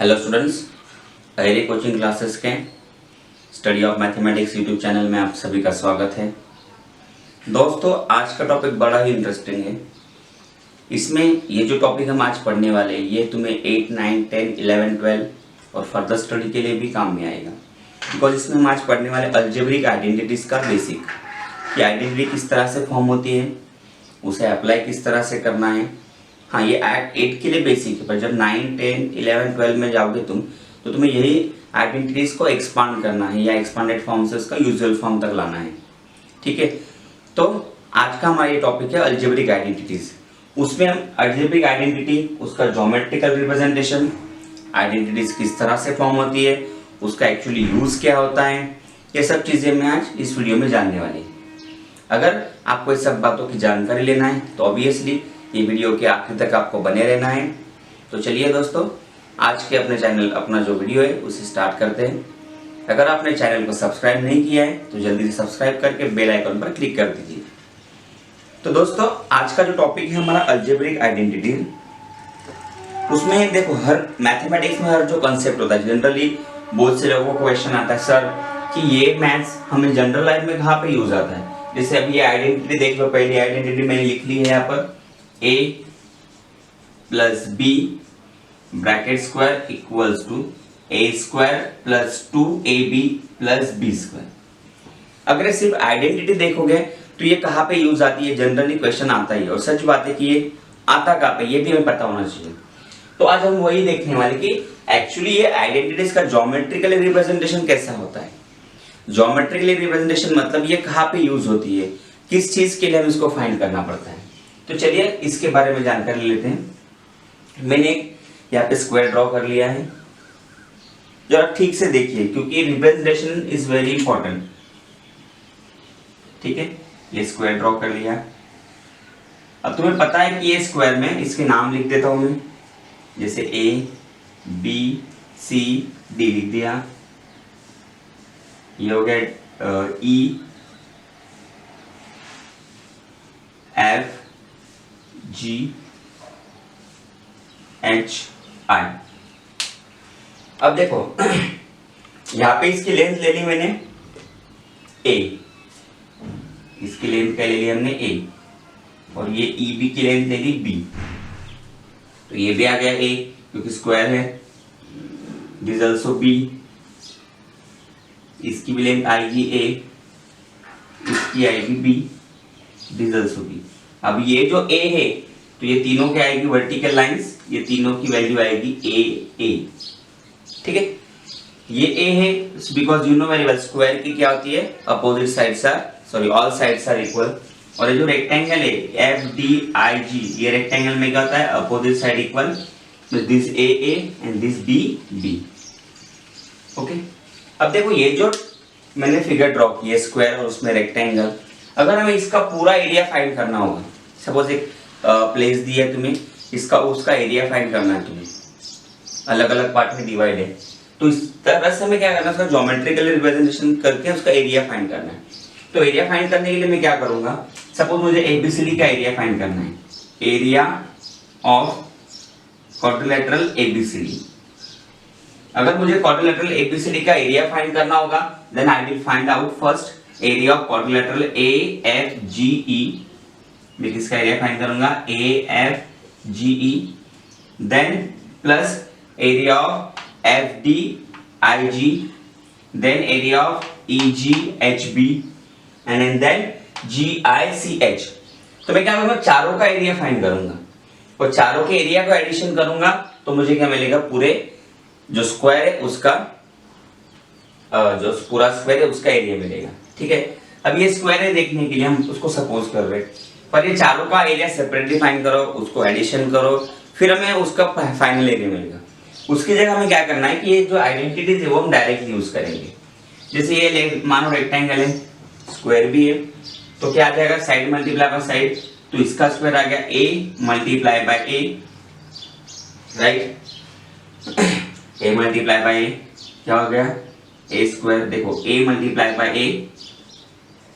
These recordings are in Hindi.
हेलो स्टूडेंट्स, पहले कोचिंग क्लासेस के study of mathematics YouTube channel में आप सभी का स्वागत है। दोस्तों, आज का टॉपिक बड़ा ही इंटरेस्टिंग है। इसमें ये जो टॉपिक हम आज पढ़ने वाले हैं ये तुम्हें 8, 9, 10, 11, 12 और फर्दर स्टडी के लिए भी काम में आएगा। बिकॉज इसमें हम आज पढ़ने वाले अलजेब्रिक आइडेंटिटीज़ का बेसिक, कि आइडेंटिटी किस तरह से फॉर्म होती है, उसे अप्लाई किस तरह से करना है। हाँ, ये 8 के लिए बेसिक है, पर जब 9, 10, 11, 12 में जाओगे तुम तो तुम्हें यही आइडेंटिटीज को एक्सपांड करना है या एक्सपांडेड फॉर्म से उसका यूजुअल फॉर्म तक लाना है। ठीक है, तो आज का हमारा ये टॉपिक है अलजेब्रिक आइडेंटिटीज। उसमें हम अलजेब्रिक आइडेंटिटी, उसका ज्योमेट्रिकल रिप्रेजेंटेशन, आइडेंटिटीज किस तरह से फॉर्म होती है, उसका एक्चुअली यूज क्या होता है, ये सब चीजें मैं आज इस वीडियो में जानने वाली। अगर आपको इस सब बातों की जानकारी लेना है तो ऑब्वियसली ये वीडियो के आखिर तक आपको बने रहना है। तो चलिए दोस्तों, आज के अपना जो वीडियो है उसे स्टार्ट करते हैं। अगर आपने चैनल को सब्सक्राइब नहीं किया है तो जल्दी से सब्सक्राइब करके बेल आइकन पर क्लिक कर दीजिए। तो दोस्तों, आज का जो टॉपिक है हमारा अलजेब्रिक आइडेंटिटी, उसमें देखो हर मैथमेटिक्स में हर जो कंसेप्ट होता है, जनरली बहुत से लोगों को क्वेश्चन आता है सर कि ये मैथ्स हमें जनरल लाइफ में कहाँ पे यूज आता है। जैसे अभी ये आइडेंटिटी देख लो, पहली आइडेंटिटी मैंने लिख ली है यहाँ पर, a plus b bracket square equals to a square plus 2ab plus b square. अगर सिर्फ आइडेंटिटी देखोगे तो ये कहाँ पे यूज आती है, जनरली क्वेश्चन आता ही है। और सच बात है कि ये आता कहाँ पे, ये भी हमें पता होना चाहिए। तो आज हम वही देखने वाले कि एक्चुअली ये आइडेंटिटीज का ज्योमेट्रिकल रिप्रेजेंटेशन कैसा होता है। ज्योमेट्रिकल रिप्रेजेंटेशन मतलब ये कहाँ पे यूज होती है, किस चीज के लिए हम इसको फाइंड करना पड़ता है। तो चलिए इसके बारे में जानकारी लेते हैं। मैंने यहाँ पे स्क्वायर ड्रॉ कर लिया है, जरा ठीक से देखिए क्योंकि रिप्रेजेंटेशन इज वेरी इंपॉर्टेंट। ठीक है, ये स्क्वायर ड्रॉ कर लिया। अब तुम्हें पता है कि ये स्क्वायर में इसके नाम लिख देता हूं मैं, जैसे ए बी सी डी लिख दिया। ये हो गया E F G H I. अब देखो यहां पे इसकी लेंथ ले ली मैंने ए, इसकी लेंथ क्या ले ली हमने ए, और ये ई बी की लेंथ ले ली बी। तो ये भी आ गया ए क्योंकि स्क्वायर है। दिस आल्सो बी, इसकी भी लेंथ आएगी ए, इसकी आएगी बी, दिस आल्सो बी। अब ये जो ए है तो ये तीनों क्या आएगी वर्टिकल लाइंस, ये तीनों की वैल्यू आएगी ए ए। ठीक है, ये ए है because you know very well square की क्या होती है, opposite sides are sorry all sides are equal. और ये जो रेक्टेंगल है एफ डी आई जी, ये रेक्टेंगल में क्या होता है, opposite side equal, this a a and this b b. Okay, अब देखो ये जो मैंने फिगर ड्रॉ की है स्क्वायर और उसमें रेक्टेंगल, अगर हमें इसका पूरा एरिया फाइंड करना होगा, सपोज एक प्लेस दी है तुम्हें, इसका उसका एरिया फाइंड करना है तुम्हें, अलग अलग पार्ट में डिवाइड है, तो इस तरह से हमें क्या करना है, उसका ज्योमेट्रिकल रिप्रेजेंटेशन करके उसका एरिया फाइंड करना है। तो एरिया फाइंड करने के लिए मैं क्या करूंगा, सपोज मुझे एबीसीडी का एरिया फाइंड करना है, एरिया ऑफ क्वाड्रिलेटरल एबीसीडी। अगर मुझे क्वाड्रिलेटरल एबीसीडी का एरिया फाइंड करना होगा then I will find out first area of quadrilateral A F G E. मैं किसका एरिया फाइंड करूंगा, A F G E, then plus area of F D I G, then area of E G H B and then G I C H. तो मैं क्या करूंगा, चारों का एरिया फाइंड करूंगा और चारों के एरिया को एडिशन करूंगा तो मुझे क्या मिलेगा, पूरे जो स्क्वायर है उसका जो पूरा स्क्वायर है उसका एरिया मिलेगा। ठीक है, अब ये स्क्वायर है देखने के लिए हम उसको सपोज कर रहे हैं, पर ये चारों का एरिया सेपरेटली फाइंड करो, उसको एडिशन करो, फिर हमें उसका फाइनल एरिया मिलेगा। उसकी जगह हमें क्या करना है कि ये जो आइडेंटिटीज है वो हम डायरेक्टली यूज करेंगे। जैसे ये मानो रेक्टेंगल है, स्क्वायर भी है, तो क्या आ जाएगा, साइड मल्टीप्लाई बाय साइड, तो इसका स्क्वायर आ गया a multiply by a, right. A multiply by a क्या हो गया, ए स्क्वायर। देखो ए मल्टीप्लाई बाय ए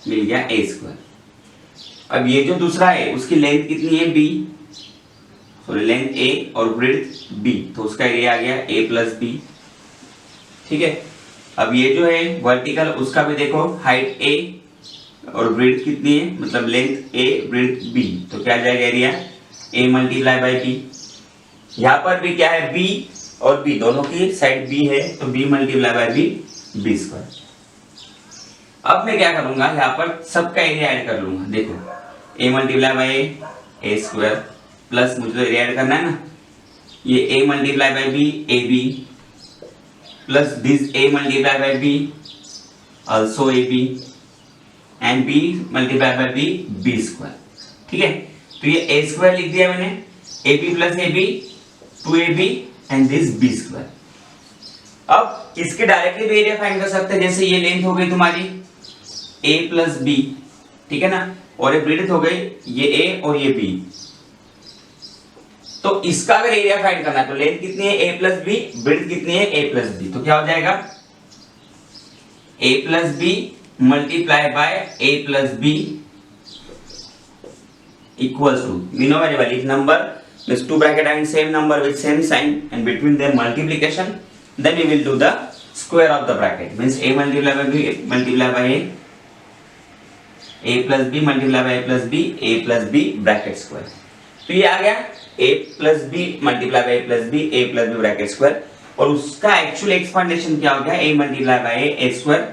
मिल गया ए स्क्वायर। अब ये जो दूसरा है उसकी लेंथ कितनी है बी, सॉरी लेंथ a और ब्रेड्थ b, तो उसका एरिया आ गया a प्लस b। ठीक है, अब ये जो है वर्टिकल, उसका भी देखो हाइट a और ब्रेड्थ कितनी है, मतलब लेंथ a ब्रेड्थ b, तो क्या आ जाएगा area a multiply by b। यहाँ पर भी क्या है, b और b दोनों की साइड b है, तो b multiply by b, b square. अब मैं क्या करूंगा, यहाँ पर सबका एरिया ऐड कर लूंगा। देखो a multiply by a square plus, मुझे तो एरिया ऐड करना है ना, ये a multiply by b a b plus this a multiply by b also a b and b multiply by b b square. ठीक है, तो ये a स्क्वायर लिख दिया मैंने, a b plus a b 2ab and this b square. अब इसके डायरेक्टली भी एरिया फाइंड कर सकते हैं, जैसे ये लेंथ हो गई तुम्हारी a प्लस b, ठीक है ना, और ये ब्रेड्थ हो गई ये a और ये b, तो इसका अगर एरिया फाइंड करना है तो लेंथ कितनी है a प्लस b, ब्रेड्थ कितनी है a प्लस b, तो क्या हो जाएगा a plus b multiply by a plus b equals to, we know very well if number is two bracket having same number with same sign and between them multiplication, then we will do the square of the bracket, means a multiply by b multiply by a plus b multiply by a plus b, a plus b bracket square। तो ये आ गया a plus b multiply by a plus b, a plus b bracket square, और उसका एक्चुअल एक्सपांडेशन क्या हो गया, a multiply by a square,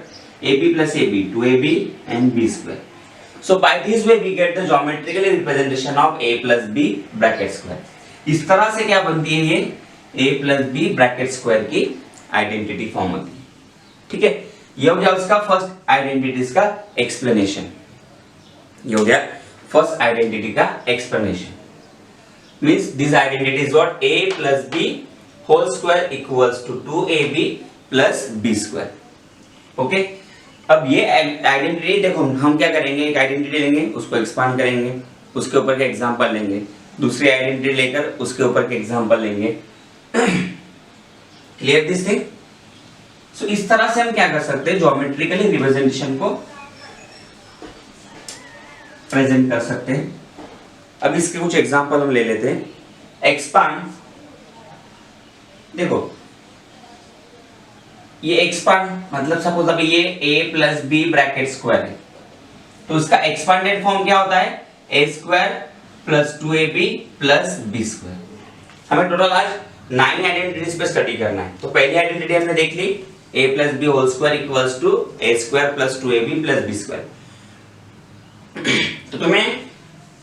ab plus ab 2ab and b square। So by this way we get the geometrical representation of a plus b bracket square। इस तरह से क्या बनती है ये a plus b bracket square की आइडेंटिटी फॉर्म होती है। ठीक है, ये हो गया उसका फर्स्ट आइडेंटिटीज का एक्सप्लेनेशन, ये हो गया फर्स्ट आइडेंटिटी का explanation. Means this identity is what a plus b whole square equals to 2ab plus b square. Okay, अब ये आइडेंटिटी देखो, हम क्या करेंगे, एक आइडेंटिटी लेंगे उसको एक्सपांड करेंगे, उसके ऊपर के एग्जांपल लेंगे, दूसरी आइडेंटिटी लेकर उसके ऊपर के एग्जांपल लेंगे। Clear this thing? सो इस तरह से हम क्या कर सकते हैं, ज्योमेट्रिकली रिप्रेजेंटेशन को प्रेजेंट कर सकते हैं। अब इसके कुछ एग्जांपल हम ले लेते हैं। एक्सपांड, देखो ये एक्सपांड मतलब सपोज अभी ये a plus b bracket square है, तो उसका एक्सपांडेड फॉर्म क्या होता है, a square plus 2ab plus b square. हमें टोटल आज 9 आइडेंटिटीज पे स्टडी करना है। तो पहली आइडेंटिटी हमने देख ली, a plus b whole square equals to a square plus 2ab plus b square. तो तुम्हें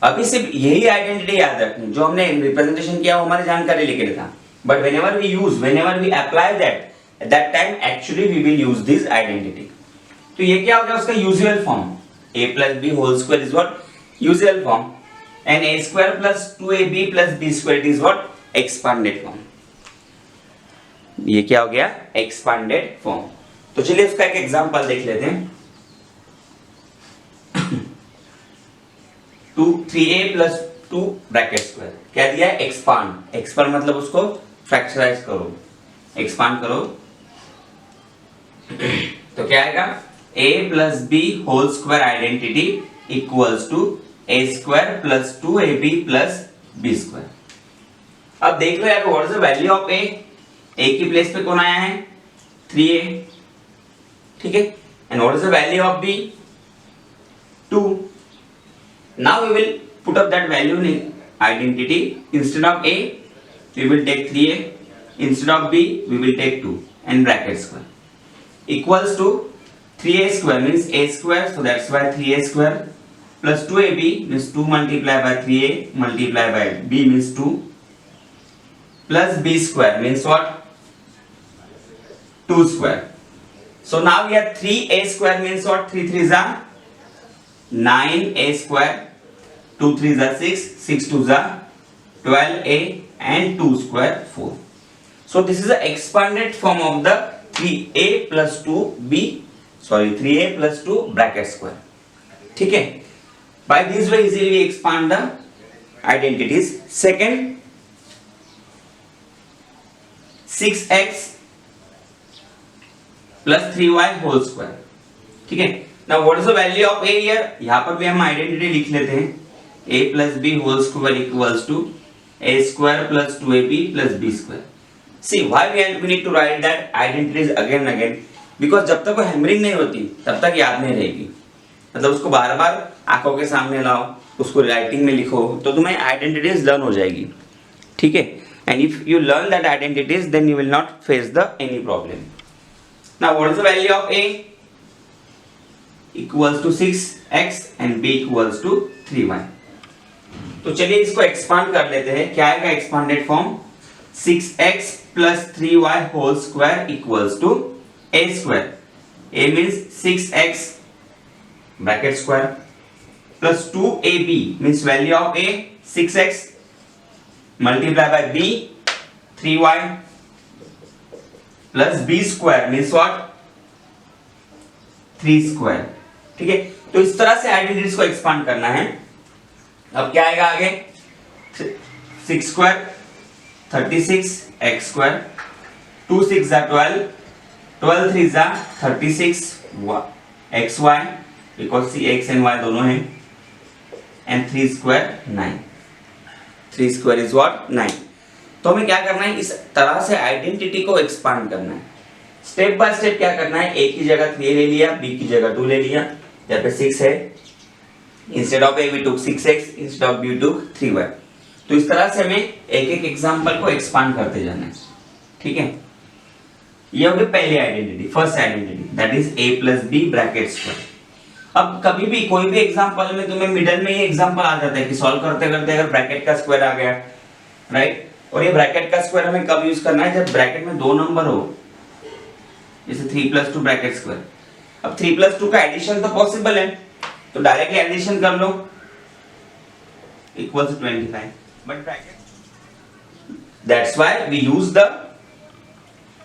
अभी सिर्फ यही आइडेंटिटी याद रखनी, जो हमने रिप्रेजेंटेशन किया वो हमारी जानकारी लेके था, but whenever we apply that, at that time actually we will use this identity। तो ये क्या हो गया उसका usual form, a plus b whole square is what usual form and a square plus 2ab plus b square is what expanded form। ये क्या हो गया, expanded form। तो चलिए उसका एक एग्जांपल देख लेते हैं। 3a plus 2 ब्रैकेट स्क्वायर, क्या दिया है, एक्सपांड। एक्सपांड मतलब उसको फ्रैक्चराइज करो, एक्सपांड करो, तो क्या आएगा, a plus b whole square identity equals to a square plus 2ab plus b square. अब देख लो यार, what is the value of a, a की प्लेस पे कौन आया है, 3a, ठीक है, and what is the value of b, 2। Now we will put up that value in identity, instead of a we will take 3a, instead of b we will take 2 and bracket square equals to 3a square means a square, so that's why 3a square plus 2ab means 2 multiplied by 3a multiplied by b means 2 plus b square means what, 2 square। So now we have 3a square means what, 3 3s are 9a square, 2 3s are 6, 6 2s are 12a and 2 square 4। So this is the expanded form of the 3a plus 3a plus 2 bracket square। ठीक है, by this way easily we expand the identities। Second, 6x plus 3y whole square। ठीक है, now what is the value of a here, यहाँ पर भी हम आइडेंटिटी लिख लेते हैं, a plus b whole square equals to a square plus 2ab plus b square. See why we need to write that identities again and again, because जब तक वो हैमरिंग नहीं होती तब तक याद नहीं रहेगी. मतलब उसको बार बार आंखों के सामने लाओ, उसको राइटिंग में लिखो, तो तुम्हें आइडेंटिटीज लर्न हो जाएगी. ठीक है. And if you learn that identities then you will not face the any problem. Now what is the value of a? Equals to 6x and b equals to 3y. तो चलिए इसको एक्सपांड कर लेते हैं. क्या आएगा expanded form? 6x plus 3y whole square equals to a square. A means 6x bracket square plus 2ab means value of a 6x multiply by b 3y plus b square means what? 3 square. ठीक है. तो इस तरह से आइडेंटिटीज को एक्सपांड करना है. अब क्या आएगा आगे? 6 स्क्वायर 36 x स्क्वायर, 2 6 जा 12, 12 3 जा 36 x y because see x and y दोनों हैं, and 3 square 9. 3 square is what? 9. तो हमें क्या करना है? इस तरह से आइडेंटिटी को एक्सपांड करना है. स्टेप बाय स्टेप क्या करना है? a की जगह 3 ले लिया, b की जगह 2 ले लिया, यहाँ पे 6 है, instead of a we took 6x, instead of b we took 3y. तो इस तरह से हमें एक एक एग्जांपल को एक्सपांड करते जाना है. ठीक है. ये होगी पहली आइडेंटिटी, first identity, that is a plus b bracket square. अब कभी भी कोई भी एग्जांपल में तुम्हें मिडिल में ये एग्जांपल आ जाता है कि सॉल्व करते करते अगर ब्रैकेट का स्क्वायर आ गया, राइट. और ये ब्रैकेट का स्क्वायर हमें कब यूज करना है? जब ब्रैकेट में दो नंबर हो, जैसे 3 प्लस 2 ब्रैकेट स्क्वायर. अब 3 प्लस 2 का एडिशन तो पॉसिबल है, तो डायरेक्टली एडिशन कर लो, equals 25. But bracket. That's why we use the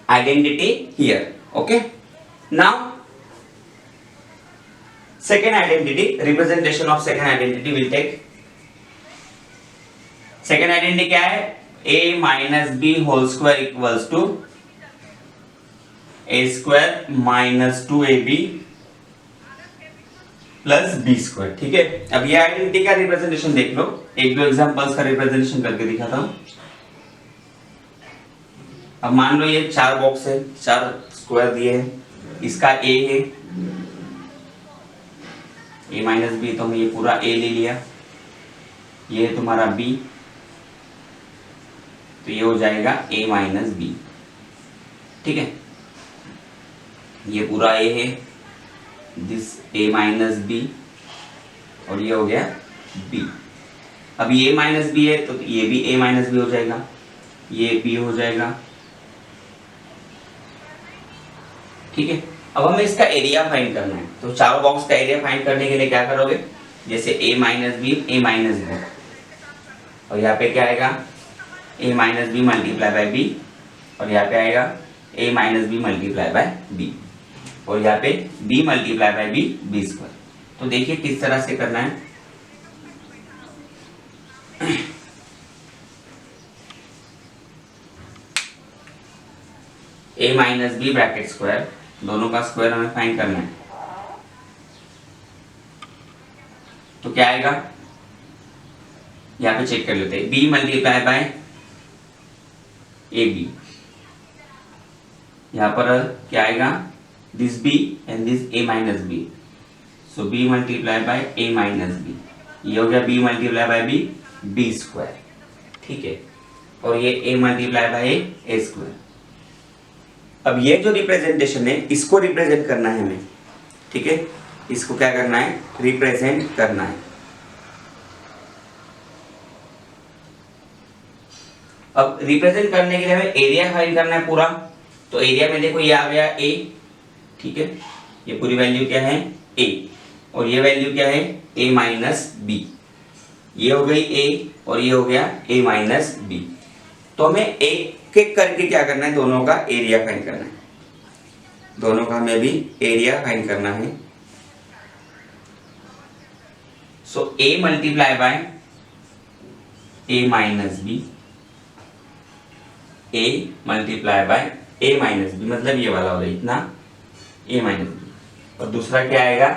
identity here. Okay. Now, second identity, representation of second identity will take. Second identity क्या है? a minus b whole square equals to a square minus 2ab plus b square. ठीक है. अब ये आइडेंटिटी का रिप्रेजेंटेशन देख लो. एक दो एग्जांपल्स का रिप्रेजेंटेशन करके दिखाता हूं. अब मान लो ये 4 बॉक्स है, 4 स्क्वायर दिए हैं. इसका a है, a माइनस बी, तो हमने ये पूरा a ले लिया. ये है तुम्हारा b, तो ये हो जाएगा a माइनस बी. ठीक है. ये पूरा a है, दिस a माइनस बी, और ये हो गया b. अब ये a माइनस बी है तो ये भी a माइनस बी हो जाएगा, ये b हो जाएगा. ठीक है. अब हमें इसका एरिया फाइंड करना है, तो चारों बॉक्स का एरिया फाइंड करने के लिए क्या करोगे? जैसे a minus b, a minus b, और यहाँ पे क्या आएगा? a minus b multiply by b, और यहाँ पे आएगा a minus b multiply by b, और यहाँ पे b multiply by b square. तो देखिए किस तरह से करना है. a minus b bracket square, दोनों का स्क्वायर हमें फाइंड करना है. तो क्या आएगा? यहाँ पे चेक कर लेते हैं. b मल्टीप्लाई बाय ab, यहाँ पर क्या आएगा? this b and this a minus b, so b multiply by a minus b, ये हो गया b multiply by b square. ठीक है. और ये a multiply by a square. अब ये जो रिप्रेजेंटेशन है इसको रिप्रेजेंट करना है हमें. ठीक है. इसको क्या करना है? रिप्रेजेंट करना है. अब रिप्रेजेंट करने के लिए हमें एरिया फाइंड करना है पूरा. तो एरिया में देखो ये आ गया a. ठीक है. ये पूरी वैल्यू क्या है? a, और ये वैल्यू क्या है? a minus b. ये हो गई a और ये हो गया a माइनस बी. तो हमें एक एक करके क्या करना है? दोनों का एरिया फाइंड करना है. दोनों का हमें भी एरिया फाइंड करना है. So a multiply by a minus b, a multiply by a minus b, मतलब ये वाला होगा इतना a माइनस बी, और दूसरा क्या आएगा?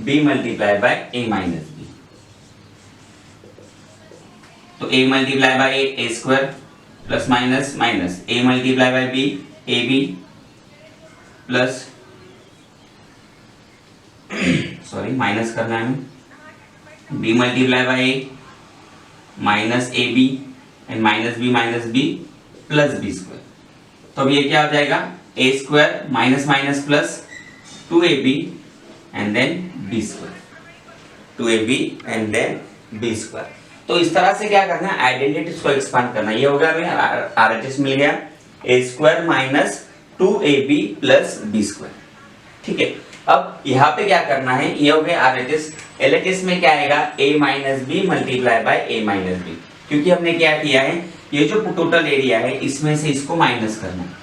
b multiply by a minus b. तो a multiply by a square plus minus minus a multiply by b a b plus sorry minus करना है हमें b multiply by a minus a b and minus b plus b square. तो अब ये क्या हो जाएगा a square minus minus plus 2ab and then b square 2ab and then b square. तो इस तरह से क्या करना है आइडेंटिटीज को एक्सपांड करना। ये हो गया हमें आरएचएस मिल गया a square minus 2ab plus b square. ठीक है, अब यहाँ पे क्या करना है, ये हो गया आरएचएस। एलएचएस में क्या आएगा a minus b multiply by a minus b, क्योंकि हमने क्या किया है ये जो टोटल एरिया है इसमें से इसको माइनस करना है।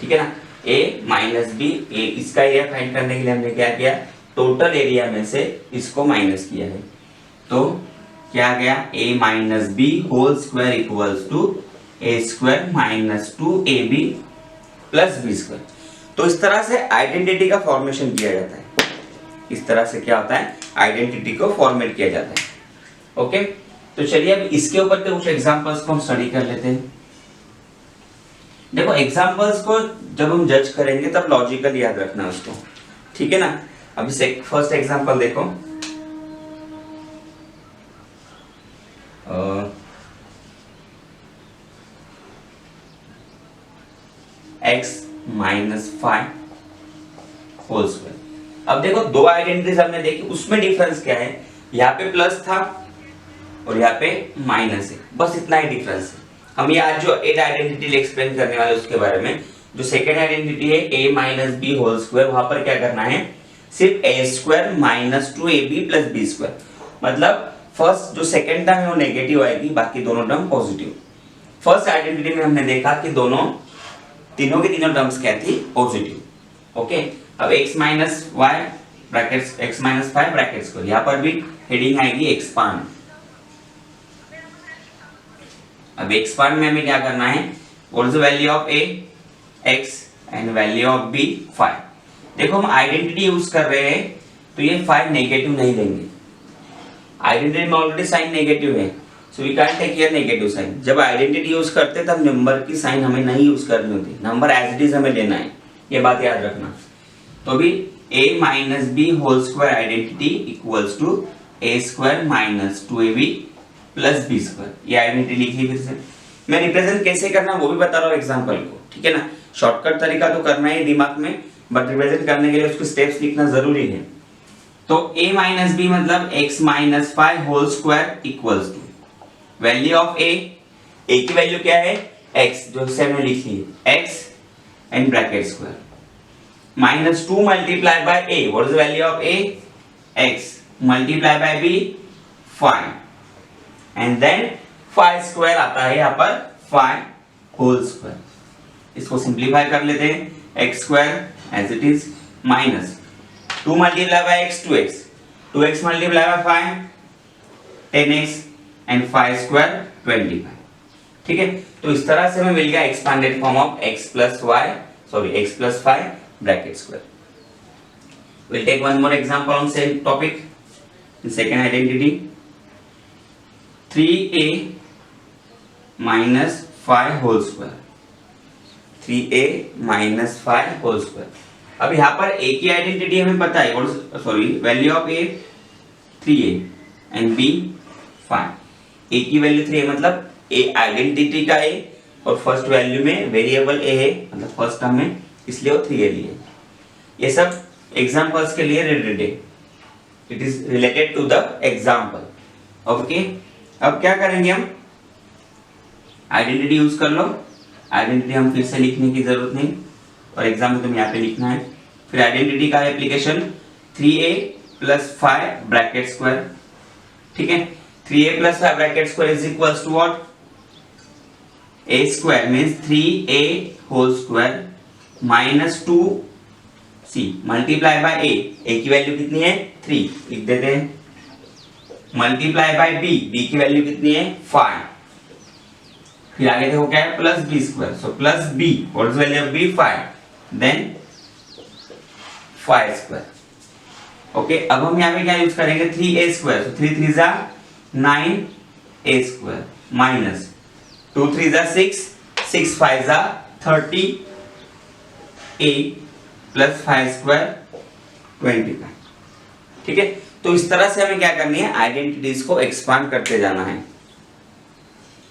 ठीक है ना, a माइनस बी, इसका एरिया फाइंड करने के लिए हमने क्या किया टोटल एरिया में से इसको माइनस किया है। तो क्या आ गया a minus b whole square equals to a square minus 2ab plus b square. तो इस तरह से आइडेंटिटी का फॉर्मेशन किया जाता है। इस तरह से क्या होता है आइडेंटिटी को फॉर्मेट किया जाता है। ओके, तो चलिए अब इसके ऊपर के कुछ एग्जांपल्स को हम स्टडी कर लेते हैं। देखो एग्जांपल्स को जब हम जज करेंगे तब लॉजिकल याद रखना उसको। ठीक है ना, अभी से फर्स्ट एग्जांपल देखो, x माइनस 5 होल स्क्वायर। अब देखो दो आइडेंटिटीज हमने देखी, उसमें डिफरेंस क्या है, यहाँ पे प्लस था और यहाँ पे माइनस है, बस इतना ही डिफरेंस है। हम ये आज जो एड आइडेंटिटी एक्सप्लेन करने वाले उसके बारे में, जो सेकेंड आइडेंटिटी है a minus b whole square, वहां पर क्या करना है सिर्फ a square minus 2ab plus b square. मतलब फर्स्ट जो सेकेंड टर्म है वो नेगेटिव आएगी, बाकी दोनों टर्म पॉजिटिव। फर्स्ट आइडेंटिटी में हमने देखा कि तीनों की तीनों टर्म्स क्या थी पॉजिटिव। ओके, अब x minus y brackets x minus 5 brackets को, यहाँ पर भी हेडिंग आएगी एक्सपांड। अब एक्सपांड में हमें क्या करना है, what is the value of a x and value of b 5। देखो हम आइडेंटिटी यूज कर रहे हैं तो ये 5 नेगेटिव नहीं लेंगे, आइडेंटिटी में ऑलरेडी साइन नेगेटिव है, so we can't take here negative sign. जब आइडेंटिटी यूज करते तब नंबर की साइन हमें नहीं यूज करनी होती, नंबर एज इट इज हमें लेना है, ये बात याद रखना। तो अभी a minus b whole square identity equals to a square minus 2ab plus b square, ये आइडेंटिटी लिख ली। फिर से मैं रिप्रेजेंट कैसे करना वो भी बता रहा हूँ एग्जांपल को। ठीक है ना, शॉर्टकट तरीका तो करना है दिमाग में, बट रिप्रेजेंट करने के लिए उसके स्टेप्स लिखना जरूरी है। तो a माइनस बी मतलब x minus 5 whole square equals to value of a की वैल्यू क्या है x, जो से हमने लिख ली है x and bracket square minus 2 multiply by a, what is the value of a x multiply by b 5 and then 5 square आता है यहाँ पर 5 होल स्क्वायर। इसको सिंप्लीफाई कर लेते हैं, x square as it is minus 2 multiply by x 2x multiply by 5 10x and 5 square 25। ठीक है, तो इस तरह से हमें मिल गया expanded form of x plus 5 bracket square. We'll take one more example on same topic. The second identity 3a minus 5 whole square, 3a minus 5 whole square। अब यहाँ पर a की आइडेंटिटी हमें पता है, value of a 3a and b 5। a की वैल्यू 3 है मतलब a आइडेंटिटी का a और फर्स्ट वैल्यू में वेरिएबल a है, मतलब फर्स्ट टर्म में, इसलिए वो 3a लिए। ये सब एग्जांपल्स के लिए रिलेटेड है, it is related to the example. Okay, अब क्या करेंगे हम, आइडेंटिटी यूज कर लो, आइडेंटिटी हम फिर से लिखने की जरूरत नहीं, और एग्जाम में तुम यहाँ पे लिखना है। फिर आइडेंटिटी का application 3a plus 5 bracket square. ठीक है, 3a plus 5 bracket square is equals to what, a square means 3a whole square minus 2c multiply by a की वैल्यू कितनी है 3, लिख देते हैं, मल्टीप्लाई बाय b की वैल्यू कितनी है 5। फिर आगे देखो क्या है plus b square, so plus b, what is value of b 5, then 5 square. Okay, अब हम यहाँ पे क्या यूज करेंगे 3a स्क्वायर, सो 3 3 जा 9 ए स्क्वायर माइनस 2 3 जा 6, 6 5 जा 30 ए प्लस 5 स्क्वायर 25। ठीक है, तो इस तरह से हमें क्या करनी है, आइडेंटिटीज को एक्सपांड करते जाना है।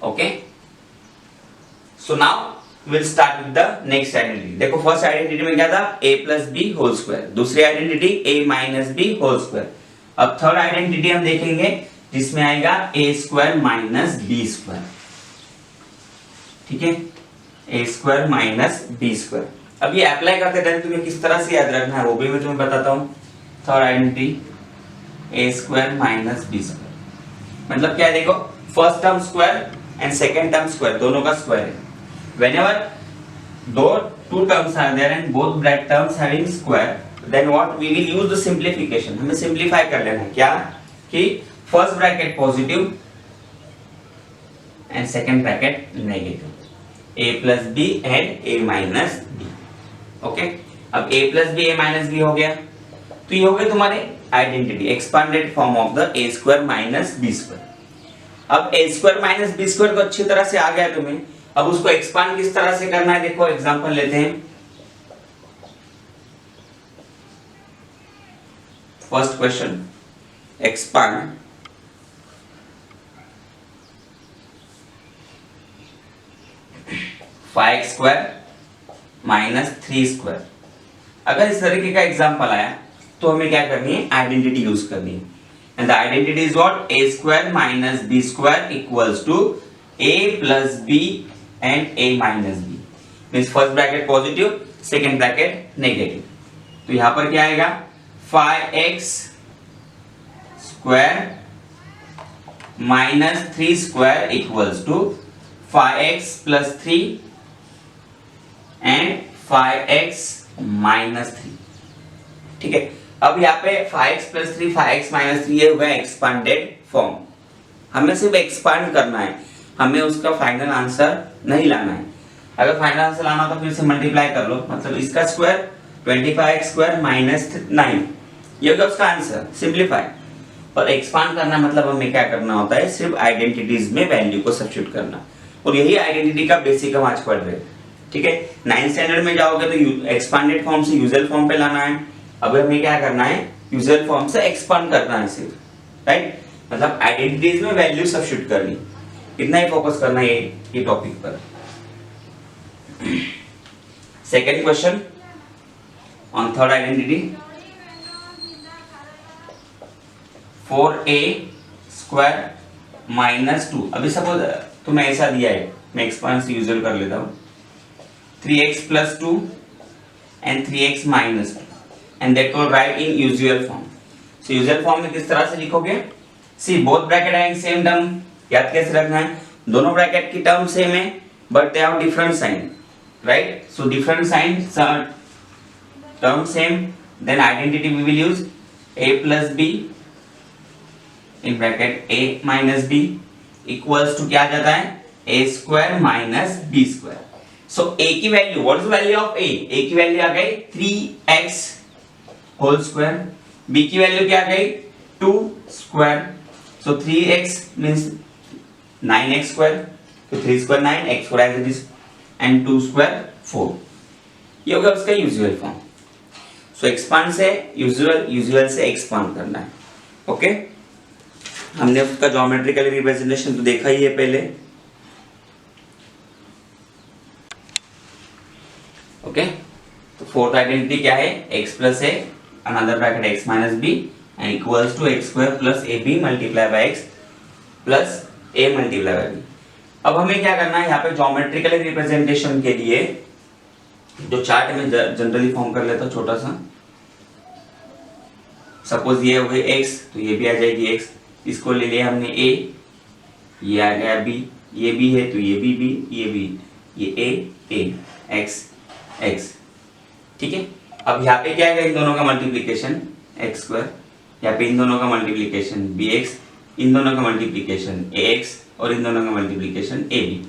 Okay, so now will start with the next identity. देखो फर्स्ट आइडेंटिटी में क्या था, a plus b whole square, दूसरी identity a minus b whole square. अब थर्ड आइडेंटिटी हम देखेंगे जिसमें आएगा a square minus b square. ठीक है, a square minus b square. अब ये अप्लाई करते टाइम तुम्हें किस तरह से याद रखना है वो भी मैं तुम्हें बताता हूं। Third identity a square minus b square मतलब क्या है, देखो first term square and second term square, दोनों का स्क्वायर है। Whenever two terms are there and both bracket terms having square, then what we will use the simplification। हमें simplify कर लेना है क्या, कि first bracket positive and second bracket negative, a plus b and a minus b। Okay, अब a plus b a minus b हो गया, तो ये हो गए तुम्हारे identity, expanded form of the a square minus b square. अब a square minus b square तो अच्छी तरह से आ गया तुम्हें, अब उसको एक्सपांड किस तरह से करना है, देखो एग्जांपल लेते हैं। First question, expand 5x square minus 3 square. अगर इस तरीके का एग्जांपल आया तो हमें क्या करनी है, आइडेंटिटी यूज करनी है। And the identity is what, a square minus b square equals to a plus b and a minus b, means first bracket positive, second bracket negative। तो यहां पर क्या आएगा, 5x square minus 3 square equals to 5x plus 3 and 5x minus 3। ठीक है, अब यहाँ पे 5x प्लस 3 5x माइनस 3 ये हुआ एक्सपांडेड फॉर्म। हमें सिर्फ एक्सपांड करना है, हमें उसका फाइनल आंसर नहीं लाना है। अगर फाइनल आंसर लाना तो फिर से मल्टीप्लाई कर लो, मतलब इसका स्क्वायर 25x स्क्वायर माइनस 9, ये होगा उसका आंसर। सिंपलीफाई और एक्सपांड करना मतलब हमें क्या करना होता है, सिर्फ आइडेंटिटीज में वैल्यू को सब्स्टिट्यूट करना, और यही आइडेंटिटी का बेसिक हम आज पढ़ रहे हैं। ठीक है, 9th स्टैंडर्ड में जाओगे तो एक्सपांडेड फॉर्म से यूजुअल फॉर्म पे लाना है। अब हमें क्या करना है, यूजुअल फॉर्म से एक्सपांड करना है सिर्फ, राइट, मतलब आइडेंटिटीज में वैल्यू सब्स्टिट्यूट करनी, इतना ही फोकस करना है ये टॉपिक पर। Second question on third identity, 4a square minus 2। अभी सपोज तुम्हें ऐसा दिया है, मैं एक्सपांड से यूजुअल कर लेता हूँ, 3x plus 2 and 3x minus 2 and that will write in usual form. So usual form में किस तरह से लिखोगे, see both bracket having same term, याद कैसे रखना है, दोनों ब्रैकेट की टर्म सेम है but they have different sign, right, so different sign term same, then identity we will use a plus b in bracket a minus b equals to क्या आ जाता है, a square minus b square. So a की value, what is the value of a की वैल्यू आ गई 3x होल स्क्वायर, b की वैल्यू क्या आ गई 2 स्क्वायर, सो 3x मींस 9x स्क्वायर, तो 3 square 9, x square as it is and 2 square 4, ये होगा उसका यूजुअल फॉर्म। सो एक्सपांड से यूजुअल, यूजुअल से एक्सपांड करना है। ओके, हमने उसका ज्योमेट्रिकल रिप्रेजेंटेशन तो देखा ही है पहले। ओके, तो फोर्थ आइडेंटिटी क्या है, x plus a another bracket x minus b and equals to x square plus ab multiply by x plus a multiply by b। अब हमें क्या करना है, यहाँ पे ज्योमेट्रिकल रिप्रेजेंटेशन के लिए जो चार्ट में जनरली फॉर्म कर लेता हूँ छोटा सा, सपोज ये हो गई x, तो ये भी आ जाएगी x, इसको ले लिया हमने a, ये आ गया b, ये b है तो ये भी b, ये b, ये a x x। ठीक है, अब यहाँ पे क्या है, इन दोनों का मल्टीप्लिकेशन x स्क्वायर, यहाँ पे इन दोनों का मल्टीप्लिकेशन bx, इन दोनों का मल्टीप्लिकेशन ax और इन दोनों का मल्टीप्लिकेशन ab।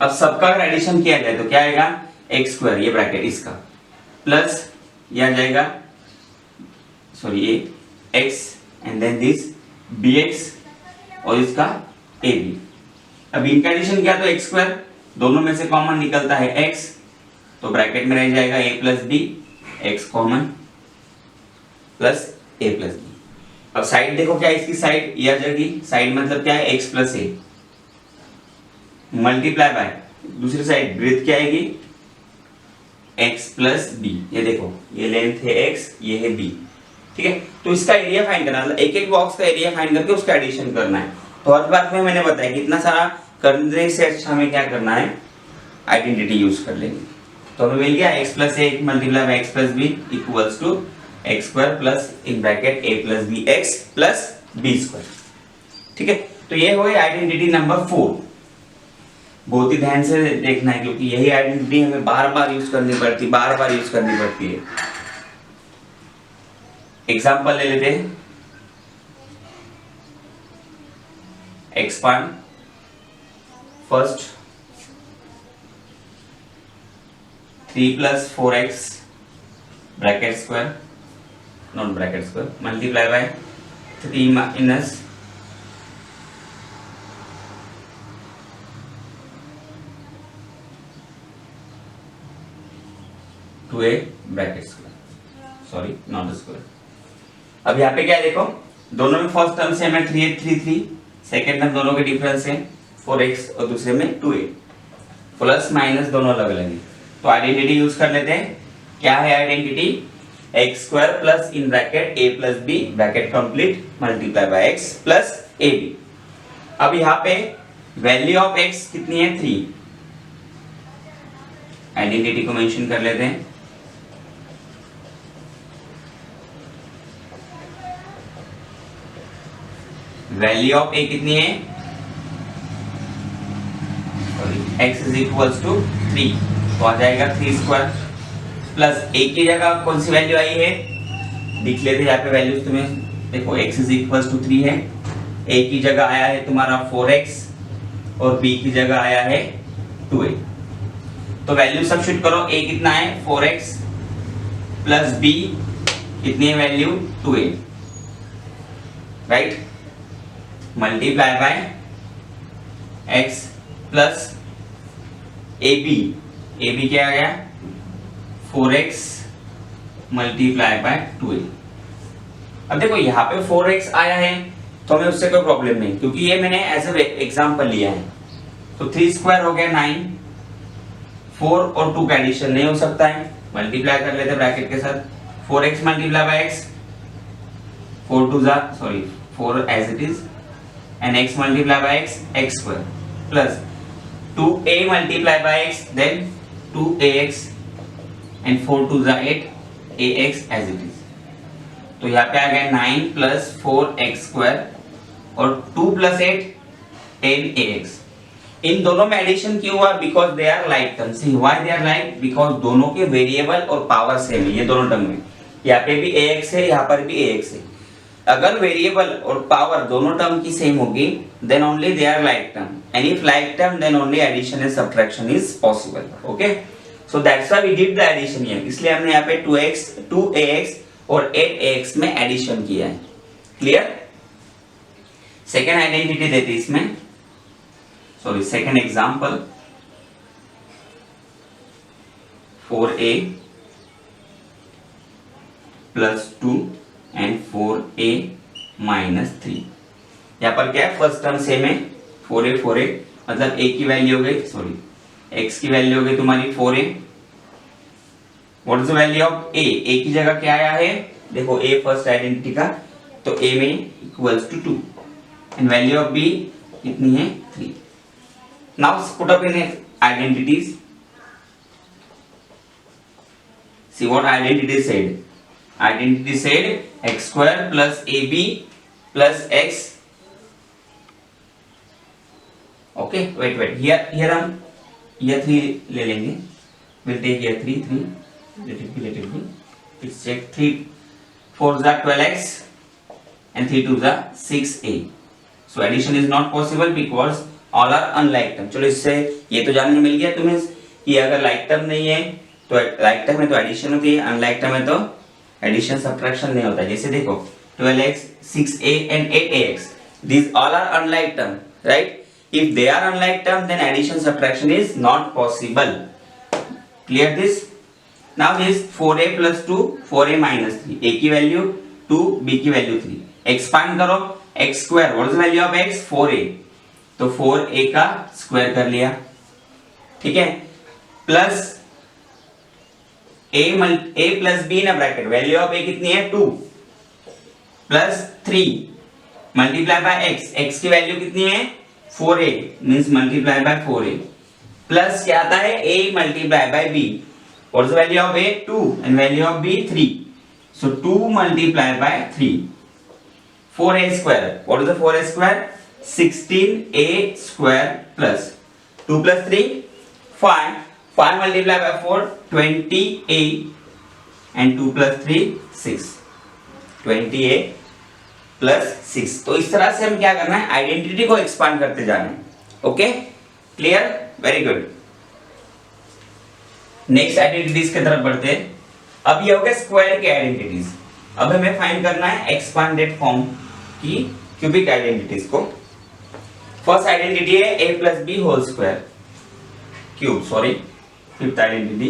अब सबका अगर एडिशन किया जाए तो क्या आएगा, x स्क्वायर ये ब्रैकेट इसका प्लस ये आ जाएगा, सॉरी ये x and then this bx और इसका ए बी। अब इनका एडिशन किया तो एक्स स्क्वायर, दोनों में से कॉमन निकलता है एक्स, तो ब्रैकेट में रह जाएगा a plus b, x common plus a plus b. अब साइड देखो क्या है इसकी साइड, ये आ जाएगी साइड मतलब क्या है x plus a multiply bye दूसरी साइड ब्रेथ क्या आएगी एक्स प्लस बी। ये देखो ये लेंथ है एक्स, ये है बी, ठीक है। तो इसका एरिया फाइंड करना, मतलब एक एक बॉक्स का एरिया फाइंड करके उसका एडिशन करना है। तो हर बात में मैंने बताया कि इतना सारा करने से अच्छा हमें क्या करना है, आइडेंटिटी यूज कर लेंगे। तो हमें मिल गया x plus a multiply by x plus b equals to x square plus in bracket a plus b x plus b square, ठीक है। तो ये हो गई आइडेंटिटी नंबर 4। बहुत ही ध्यान से देखना है क्योंकि यही आइडेंटिटी हमें बार बार यूज करनी पड़ती है। एग्जाम्पल ले लेते हैं, expand first 3 plus 4x bracket square not bracket square multiply by 3 minus 2a bracket square, sorry not square. अब यहाँ पे क्या है देखो, दोनों में फर्स्ट टर्म से हमें 3 सेकेंड टर्म दोनों के डिफरेंस है 4x और दूसरे में 2a, प्लस माइनस दोनों अलग अलग है। तो आइडेंटिटी यूज कर लेते हैं। क्या है identity, x square plus in bracket a plus b bracket complete multiply by x plus a b. अब यहाँ पे वैल्यू ऑफ x कितनी है 3, आइडेंटिटी को मेंशन कर लेते हैं। वैल्यू ऑफ a कितनी है, x इज इक्वल्स टू 3, तो आ जाएगा 3 स्क्वायर प्लस a की जगह कौन सी वैल्यू आई है लिख लेते हैं यहाँ पे वैल्यूज तुम्हें देखो, x इज इक्वल्स टू 3 है, a की जगह आया है तुम्हारा 4x और b की जगह आया है 2a। तो वैल्यू सब्स्टिट्यूट करो, a कितना है 4x प्लस b कितनी है value 2a, right, multiply by x plus a b क्या आ गया 4x मल्टीप्लाई बाय 2a। अब देखो यहाँ पे 4x आया है तो हमें उससे कोई प्रॉब्लम नहीं क्योंकि ये मैंने एज ए एग्जांपल लिया है। तो 3 स्क्वायर हो गया 9, 4 और 2 का एडिशन नहीं हो सकता है, मल्टीप्लाई कर लेते ब्रैकेट के साथ, 4x multiply by x 4 as it is and x multiply by x square plus 2a multiply by x then 2ax and 4 to the 8 ax as it is। तो यहाँ पे आ गया 9 plus 4x square और 2 plus 8 10ax। इन दोनों में एडिशन क्यों हुआ, because they are like term. See why they are like, because दोनों के वेरिएबल और पावर सेम है, ये दोनों टर्म में, यहाँ पे भी ax है यहाँ पर भी ax है। अगर वेरिएबल और पावर दोनों टर्म की सेम होगी then only they are like term, and if like term then only addition and subtraction is possible. Okay, so that's why we did the addition here, इसलिए हमने यहाँ पे 2ax और 8ax में एडिशन किया है। क्लियर। सेकेंड आइडेंटिटी देते इसमें, sorry second example 4a plus 2 and 4a minus 3। यहाँ पर क्या है, फर्स्ट टर्म सेम है 4a मतलब a की वैल्यू हो गई, सॉरी x की वैल्यू हो गई तुम्हारी 4a। What is the value of a की जगह क्या आया है देखो, a फर्स्ट आइडेंटिटी का, तो a में equals to 2 and value of b कितनी है 3। Now put up in identities, see what identity said, identity said x square plus ab plus x। Okay wait here हम ये 3 ले लेंगे, will take here 3 let it be let's check 3 4 is 12x and 3 2 is 6a, so addition is not possible because all are unlike term। चलो इससे ये तो जानने मिल गया तुम्हें कि अगर like term नहीं है तो like term में तो addition होती है, unlike term में तो एडिशन सब्ट्रैक्शन नहीं होता है। जैसे देखो 12x 6a and 8ax, these all are unlike term, right? If they are unlike term, then addition subtraction is not possible. Clear this? Now this 4a plus 2, 4a minus 3, a की वैल्यू 2, b की वैल्यू 3, एक्सपांड करो, x square, what is the value of x? 4a, तो 4a का स्क्वायर कर लिया, ठीक है, प्लस a प्लस b ना ब्रैकेट, वैल्यू ऑफ a कितनी है? 2 प्लस 3 मल्टीप्लाई बाय x की वैल्यू कितनी है? 4a, means multiply by 4a, plus क्या आता है? a multiply by b, what is the value of a? 2 and value of b 3, so 2 multiply by 3, 4a square, what is the 4a square? 16a square plus 2 plus 3 5, 5 multiply by 4 20a and 2 plus 3 6, 20a plus 6। तो इस तरह से हम क्या करना है? आइडेंटिटी को एक्सपांड करते जाना है। Okay, clear? Very good. Next identities की तरफ बढ़ते हैं। अब ये हो गया स्क्वायर के आइडेंटिटीज। अब हमें फाइंड करना है एक्सपांडेड फॉर्म की क्यूबिक आइडेंटिटीज को। फर्स्ट आइडेंटिटी है a plus b whole square cube, sorry fifth identity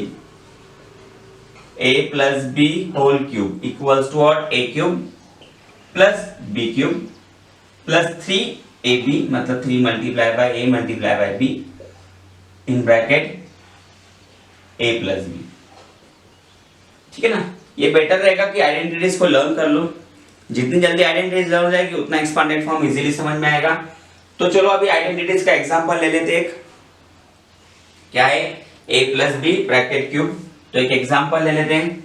a plus b whole cube equals to what? a cube plus b cube plus 3ab, मतलब 3 multiply by a multiply by b in bracket a plus b, ठीक है ना? ये बेटर रहेगा कि आइडेंटिटीज को लर्न कर लो। जितनी जल्दी आइडेंटिटीज लर्न हो जाएगी उतना एक्सपांडेड फॉर्म इजीली समझ में आएगा। तो चलो अभी आइडेंटिटीज का एग्जांपल ले लेते हैं। क्या है? a plus b bracket cube. तो एक एग्जांपल ले लेते हैं।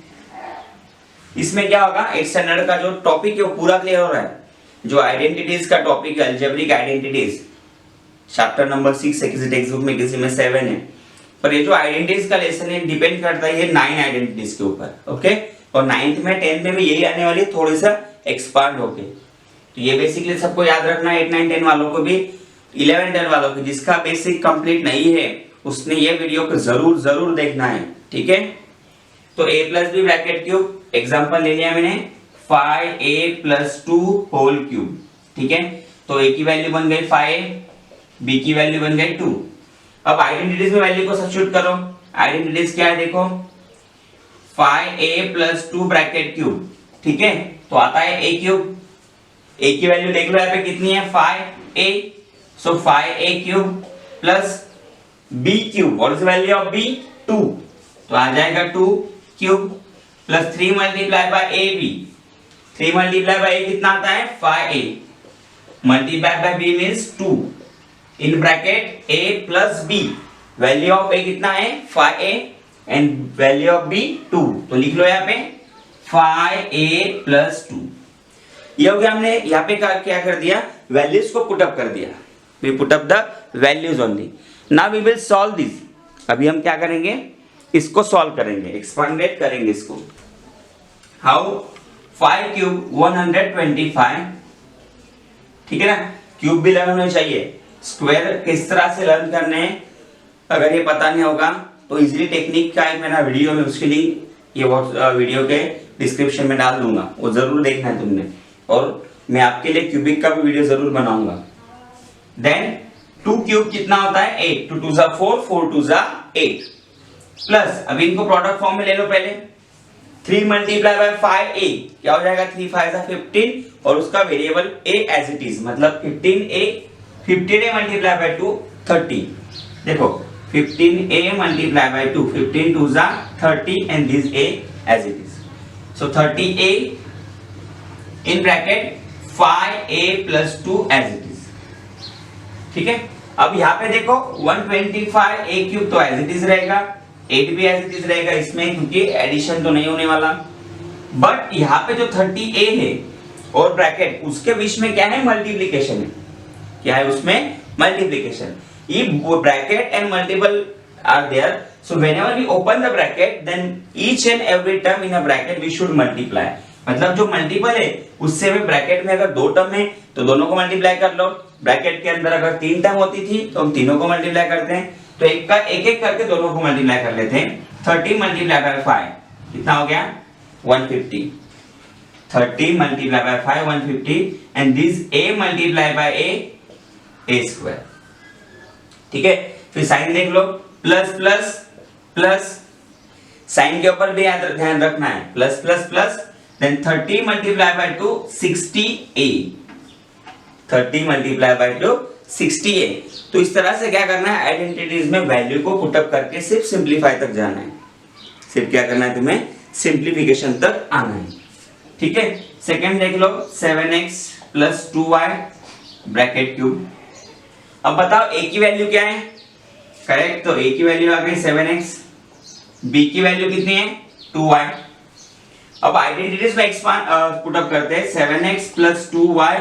इसमें क्या होगा? 8th स्टैंडर्ड का जो टॉपिक है वो पूरा क्लियर हो रहा है। जो आइडेंटिटीज का टॉपिक है अलजेब्रिक आइडेंटिटीज, चैप्टर नंबर 6 है, किसी टेक्स्ट बुक में किसी में 7 है, पर ये जो आइडेंटिटीज का लेसन है डिपेंड करता है ये 9 आइडेंटिटीज के ऊपर। ओके, और 9th में 10th में भी यही आने वाली है, थोड़ी सा एक्सपांड होके। तो ये बेसिकली सबको याद रखना है, 8, 9, 10 वालों को भी, 11, 12 वालों को। जिसका बेसिक कंप्लीट नहीं है उसने ये वीडियो को जरूर देखना है, ठीक है? तो a plus b bracket cube, example ले लिया मैंने 5a प्लस 2 होल क्यूब, ठीक है? तो a की वैल्यू बन गई 5a, b की वैल्यू बन गई 2। अब आइडेंटिटीज में वैल्यू को सब्स्टिट्यूट करो। आइडेंटिटीज क्या है देखो, 5a प्लस 2 ब्रैकेट क्यूब, ठीक है? तो आता है a क्यूब, a की वैल्यू देख लो यहाँ पे कितनी है? 5a, so 5a cube plus b cube, what is the value of b? 2, तो आ जाएगा 2 cube plus 3 multiply by A B, 3 multiply by A कितना आता है? 5a multiply by b means 2 in bracket a plus b, value of a कितना है? 5a and value of b 2, तो लिख लो यहाँ पे 5a प्लस 2। ये हो गया, हमने यहाँ पे क्या कर दिया? वैल्यूज को पुट अप कर दिया। We put up the values only. Now we will solve this. अभी हम क्या करेंगे? इसको सॉल्व करेंगे, एक्सपांडेड करेंगे इसको। हाउ? 5 क्यूब 125, ठीक है ना? क्यूब भी लर्न होना चाहिए। स्क्वायर किस तरह से लर्न करने हैं अगर ये पता नहीं होगा तो इजीली टेक्निक का एक मेरा वीडियो में, उसके लिंक ये वीडियो के डिस्क्रिप्शन में डाल दूंगा, वो जरूर देखना है तुमने। और मैं आपके लिए क्यूबिक का भी वीडियो जरूर बनाऊंगा। देन 2 क्यूब कितना होता है? 8, 2 2 4, 4 2 8 प्लस, अभी इनको प्रोडक्ट फॉर्म में ले लो पहले। 3 मल्टीप्लाई बाय 5a क्या हो जाएगा? 3 5 15 और उसका variable a as it is, मतलब 15a मल्टीप्लाई बाय 2 30। देखो 15a multiply by 2, 15 2 30 and this a as it is, so 30a in bracket 5a plus 2 as it is, ठीक है? अब यहाँ पे देखो 125a क्यूब तो एज इट इज रहेगा, 8 भी एज इट इज रहेगा इसमें, क्योंकि एडिशन तो नहीं होने वाला। बट यहाँ पे जो 30a है और ब्रैकेट, उसके बीच में क्या है? मल्टीप्लिकेशन है। क्या है उसमें? Multiplication. If bracket and multiple are there, so whenever we open the bracket, then each and every term in a bracket we should multiply. मतलब जो मल्टीपल है उससे भी ब्रैकेट में अगर 2 टर्म है तो दोनों को मल्टीप्लाई कर लो। ब्रैकेट के अंदर अगर 3 टर्म होती थी तो हम तीनों को मल्टीप्लाई करते हैं। तो एक एक करके दोनों को मल्टीप्लाई कर लेते हैं। 30 मल्टीप्लाई बाय 5 कितना हो गया? 150। 30 multiply by 5 150 and this a multiply by a a square. ठीक है, फिर साइन देख लो, प्लस प्लस प्लस, साइन के ऊपर भी ध्यान रखना है, plus plus plus, then 30 multiply by 2 60a, 30 multiply by 2 60a। तो इस तरह से क्या करना है, आइडेंटिटीज में वैल्यू को पुटअप करके सिर्फ सिंप्लीफाई तक जाना है, सिर्फ क्या करना है तुम्हें, सिंप्लीफिकेशन तक आना है। ठीक है, सेकंड देख लो, 7x plus 2y bracket cube. अब बताओ a की वैल्यू क्या है, करेक्ट, तो a की वैल्यू आ गई 7x, b की वैल्यू कितनी है 2y। अब आइडेंटिटीज में एक्सपांड पुटअप करते हैं, 7x plus 2y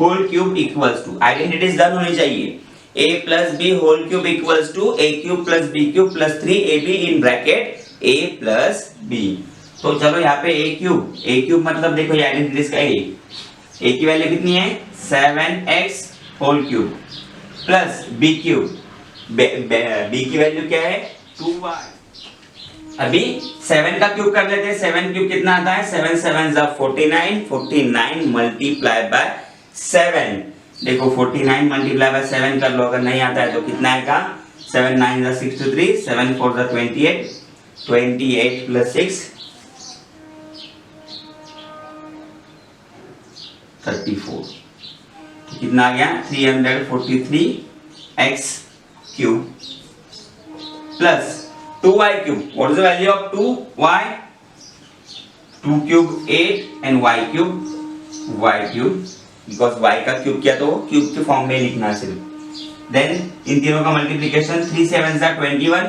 whole cube equals to, identities done होनी चाहिए, a plus b whole cube equals to a cube plus b cube plus 3ab in bracket a plus b। तो चलो यहाँ पे a क्यूब मतलब देखो ये आइडेंटिटीज का a की वैल्यू कितनी है 7x whole cube plus b cube, b की वैल्यू क्या है 2y। अभी 7 का क्यूब कर लेते हैं, 7 क्यूब कितना आता है, 7 7 जा 49, 49 मल्टीप्लाई बाय 7, देखो 49 मल्टीप्लाई बाय 7 कर लो, अगर नहीं आता है तो कितना आएगा, 7 9 जा 63, 7 4 जा 28, 28 प्लस 6 34, तो कितना आ गया 343 x cube plus 2y cube, what is the value of 2y, 2 cube 8 and y cube, because y का क्यूब किया तो क्यूब के फॉर्म में लिखना है सिर्फ। देन इन तीनों का मल्टीप्लिकेशन, 3 7 जा 21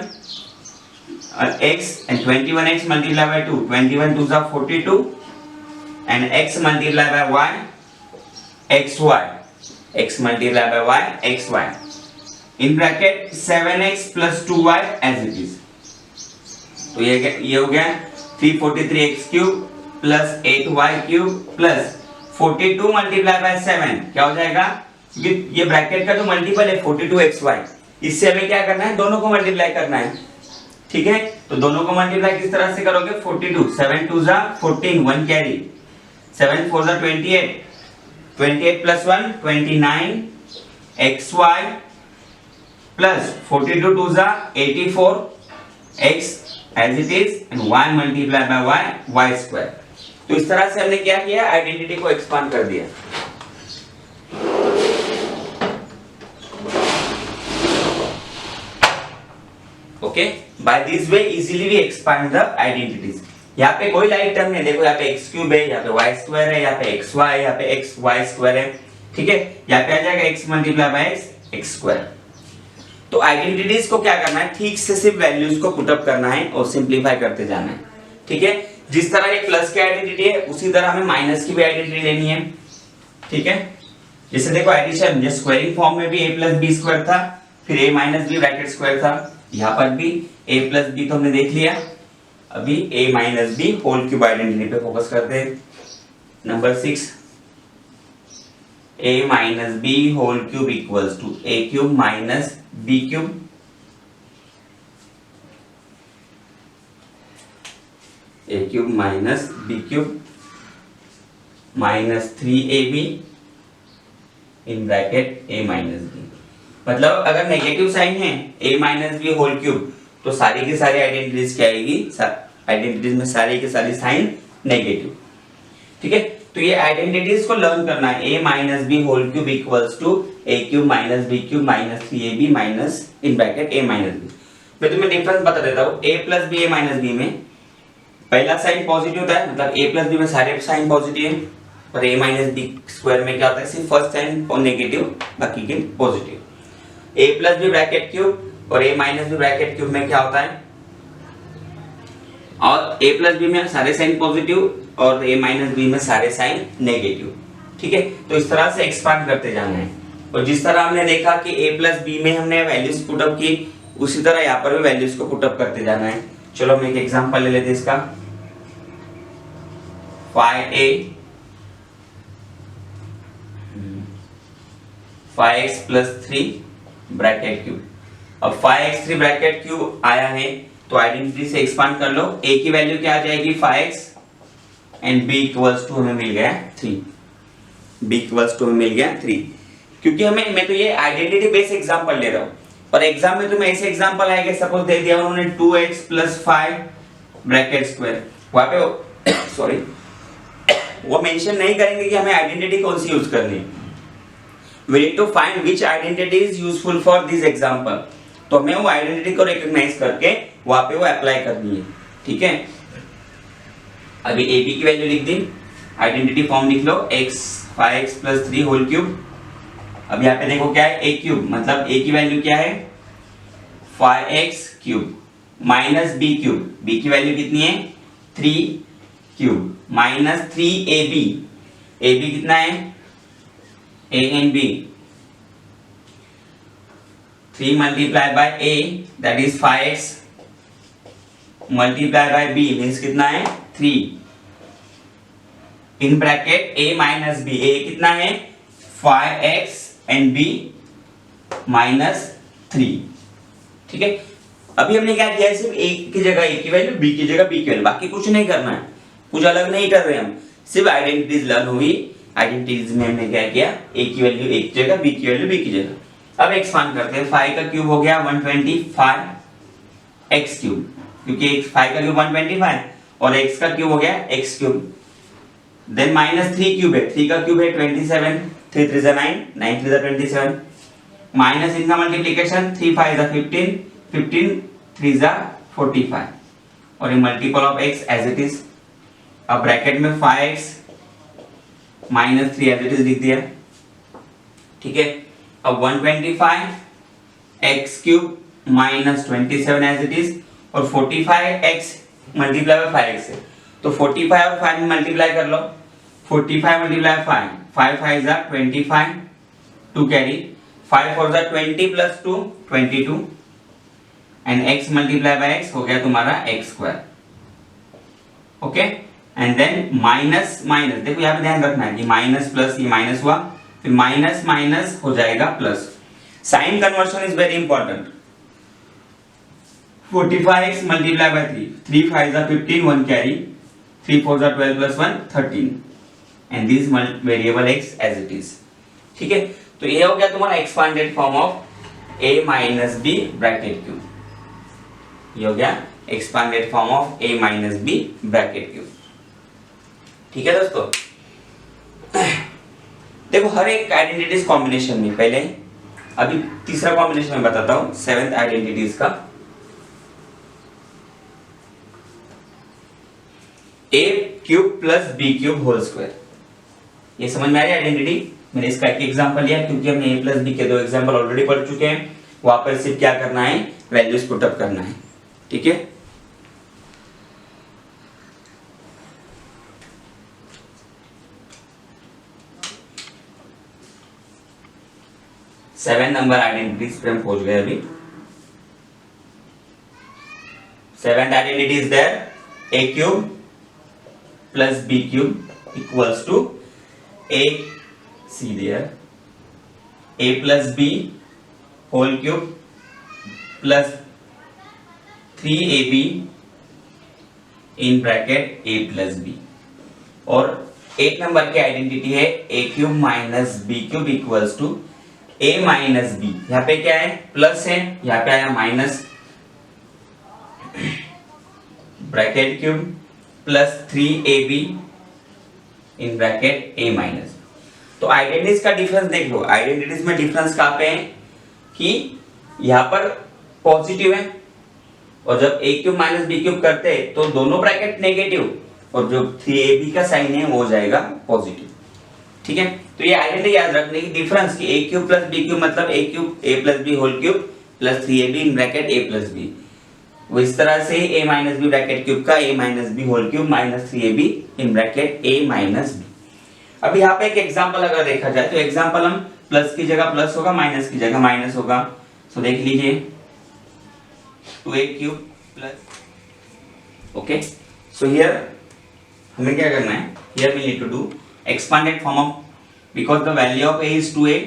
x and 21x multiply by 2, 21 2 जा 42 and x multiply by y x multiply by y xy in bracket 7x plus 2y as it is. तो ये हो गया 343x cube plus 8y cube plus 42 multiply by 7 क्या हो जाएगा, क्योंकि ये ब्रैकेट का तो मल्टीपल है 42xy, इससे हमें क्या करना है, दोनों को मल्टीप्लाई करना है। ठीक है, तो दोनों को मल्टीप्लाई किस तरह से करोगे, 42 7 2 जा 14, 1 कैरी, 7 4 जा 28, 28 प्लस 1 29 xy प्लस 42 2 जा 84 x as it is and y multiplied by y square। तो इस तरह से हमने क्या किया, आइडेंटिटी को एक्सपांड कर दिया। Okay, by this way easily we expand the identities. यहाँ पे कोई लाइक टर्म नहीं, देखो यहाँ पे x क्यूब है, यहाँ पे y स्क्वायर है, यहाँ पे xy है, यहाँ पे xy स्क्वायर है। ठीक है, यहाँ पे आ जाएगा x multiply by x square. तो आइडेंटिटीज को क्या करना है, ठीक से सिर्फ वैल्यूज को पुटअप करना है और सिंप्लीफाई करते जाना है। ठीक है, जिस तरह ये प्लस की आइडेंटिटी है उसी तरह हमें माइनस की भी आइडेंटिटी लेनी है। ठीक है, जैसे देखो एडिशन, ये स्क्वायरिंग फॉर्म में भी a प्लस बी स्क्वायर था, फिर a minus b bracket square था, यहाँ पर भी a प्लस बी तो हमने देख लिया, अभी a minus b whole cube identity पे फोकस करते हैं। Number 6, a minus b whole cube equals to a cube minus b cube, a cube minus b cube minus 3ab in bracket a minus b। मतलब अगर नेगेटिव साइन है a minus b whole cube तो सारी की सारी आइडेंटिटीज क्या आएगी, आइडेंटिटीज में सारी की सारी साइन नेगेटिव। ठीक है, तो ये आइडेंटिटीज को लर्न करना है, a minus b whole cube equals to a cube minus b cube minus 3ab माइनस इन ब्रैकेट a माइनस b। मैं तुम्हें डिफरेंस बता देता हूँ, a plus b a minus b में पहला साइन पॉजिटिव होता है, मतलब a प्लस बी में सारे साइन पॉजिटिव है, और a माइनस बी स्क्वायर में क्या होता है, सिर्फ फर्स्ट साइन नेगेटिव बाकी के positive. a plus b bracket cube और a minus b bracket cube में क्या होता है, और a प्लस बी में सारे साइन पॉजिटिव और a माइनस बी में सारे साइन नेगेटिव। ठीक है, तो इस तरह से एक्सपांड करते जाना है, और जिस तरह हमने देखा कि a प्लस बी में हमने वैल्यूज पुटअप की, उसी तरह यहाँ पर भी वैल्यूज को पुटअप करते जाना है। चलो हम एक एग्जांपल ले लेते हैं इसका, 5a 5x plus 3 bracket cube. अब 5x 3 ब्रैकेट क्यूब आया है तो आइडेंटिटी से एक्सपांड कर लो, a की वैल्यू क्या आ जाएगी 5x and b equals to हमें मिल गया 3, b इक्वल्स टू हमें मिल गया 3। क्योंकि मैं तो ये आइडेंटिटी बेस्ड एग्जांपल ले रहा हूँ, और एग्जाम में तुम्हें ऐसे एग्जांपल आएंगे, सपोज दे दिया उन्होंने 2x + 5 ब्रैकेट स्क्वायर, वहां पे सॉरी वो मेंशन नहीं करेंगे कि हमें आइडेंटिटी कौन सी यूज करनी है। We need to find which identity is useful for this example। तो हमें वो आइडेंटिटी को रिकॉग्नाइज करके वहां पे वो अप्लाई करनी है, ठीक है। अभी ए बी की वैल्यू लिख दी, आइडेंटिटी फॉर्म लिख लो, x 5x + 3 होल क्यूब। अब यहाँ पे देखो क्या है, a क्यूब, मतलब a की वैल्यू क्या है 5x cube minus b cube, b की वैल्यू कितनी है 3 क्यूब माइनस 3ab, ab कितना है a and b, 3 multiplied by a that is 5x multiplied by b means कितना है 3 in bracket a minus b, a कितना है 5x and b minus 3, ठीक है। अभी हमने क्या किया है, सिर्फ a की जगह a की वैल्यू, b की जगह b की वैल्यू, बाकी कुछ नहीं करना है, कुछ अलग नहीं कर रहे हम, सिर्फ आइडेंटिटीज लर्न हुई। आइडेंटिटीज में हमने क्या किया, a की वैल्यू a की जगह, b की वैल्यू b की जगह। अब एक्सपांड करते हैं, 5 का क्यूब हो गया 125 x क्यूब, क्योंकि 5 का क्यूब 125 और x का क्यूब हो गया x cube. Then minus 3 cube है, 3 का क्यूब है 27, 3 3 9, 9 3 27, माइनस इनका मल्टीप्लिकेशन 3 5 15, 15 3 45, और ये multiple of x as it is. अब ब्रैकेट में 5x minus 3 as it is लिख दिया, ठीक है। अब 125 x cube minus 27 as it is, और 45 x मल्टीप्लाई बाय 5x है, तो 45 और 5 में मल्टीप्लाई कर लो, 45 मल्टीप्लाई 5, 5 5 जा 25, 2 कैरी, 5 4 जा 20 plus 2 22, and x multiply by x हो गया तुम्हारा x square, okay. And then minus minus, देखो यहाँ पे ध्यान रखना है कि माइनस प्लस, ये माइनस हुआ, फिर माइनस माइनस हो जाएगा plus. Sign conversion is very important. 45x multiply by 3, 3 5 जा 15, 1 कैरी, 3 4 जा 12 plus 1 13, and this variable x as it is, ठीक है। तो ये हो गया तुम्हारा expanded form of a minus b bracket cube, ये हो गया expanded form of a minus b bracket cube, ठीक है दोस्तों। देखो हर एक आइडेंटिटीज कॉम्बिनेशन में, पहले अभी तीसरा कॉम्बिनेशन में बताता हूं, 7th आइडेंटिटीज का, a cube plus b cube whole square. ये समझ में आ रही है आइडेंटिटी? मैंने इसका एक एग्जांपल लिया क्योंकि हमने a प्लस b के 2 एग्जांपल ऑलरेडी पढ़ चुके हैं, वहां पर सिर्फ क्या करना है, वैल्यूज पुट अप करना है, ठीक है। सेवन नंबर आइडेंटिटीज पे हम पहुंच गए अभी। 7th identity is there, a cube plus b cube equals to a, see there, a plus b whole cube plus 3ab in bracket a plus b, और 8 नंबर की आइडेंटिटी है a cube minus b cube equals to a minus b। यहाँ पे क्या है, प्लस है, यहाँ पे आया minus, bracket cube plus 3ab in bracket a minus. तो आइडेंटिटीज का डिफरेंस देख लो, आइडेंटिटीज में डिफरेंस कहां पे है कि यहाँ पर पॉजिटिव है, और जब a cube minus b cube करते हैं तो दोनों ब्रैकेट नेगेटिव, और जो 3ab का साइन है वो हो जाएगा पॉजिटिव, ठीक है। तो ये आइडेंटिटी याद रखने की, डिफरेंस की a cube plus b cube मतलब a cube a plus b whole cube plus 3ab in bracket a plus b, वो इस तरह से a minus b bracket cube का a minus b whole cube minus 3ab in bracket a minus b। अब यहाँ पे एक एग्जांपल अगर देखा जाए तो एग्जांपल हम प्लस की जगह प्लस होगा, माइनस की जगह माइनस होगा, तो देख लीजिए 2a cube plus, okay. So here हमें क्या करना है, here we need to do expanded form of, because the value of a is 2a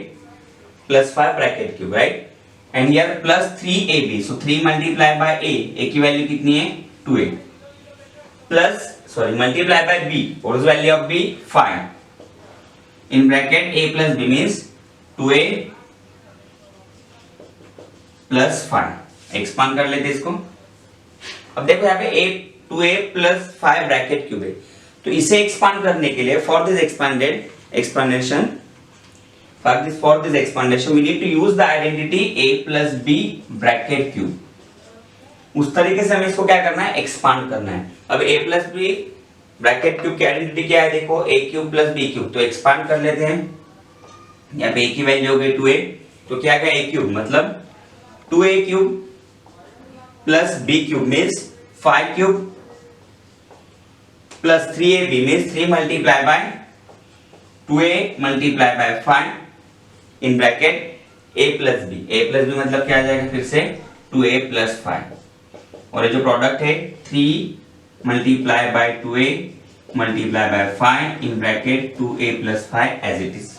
plus 5 bracket cube, right, and here plus 3ab, so 3 multiply by a की वैल्यू कितनी है 2a, plus sorry multiply by b, what is value of b 5 in bracket a plus b means 2a plus 5। Expand कर लेते इसको। अब देखो यहाँ पे 2a प्लस 5 ब्रैकेट क्यूब है, तो इसे एक्सपांड करने के लिए for this expansion we need to use the identity a plus b bracket cube. उस तरीके से हमें इसको क्या करना है, एक्सपांड करना है। अब a plus b bracket cube की आइडेंटिटी क्या है, देखो a cube plus b cube, तो एक्सपांड कर लेते हैं। यहाँ पे a की वैल्यू हो गई 2a, तो क्या गया a क्यूब, मतलब 2a cube plus b cube means 5 cube plus 3ab means 3 multiply by 2a multiply by 5 in bracket a plus b मतलब क्या आ जाएगा फिर से 2a प्लस 5, और ये जो प्रोडक्ट है 3 multiply by 2a multiply by 5 in bracket 2a plus 5 as it is.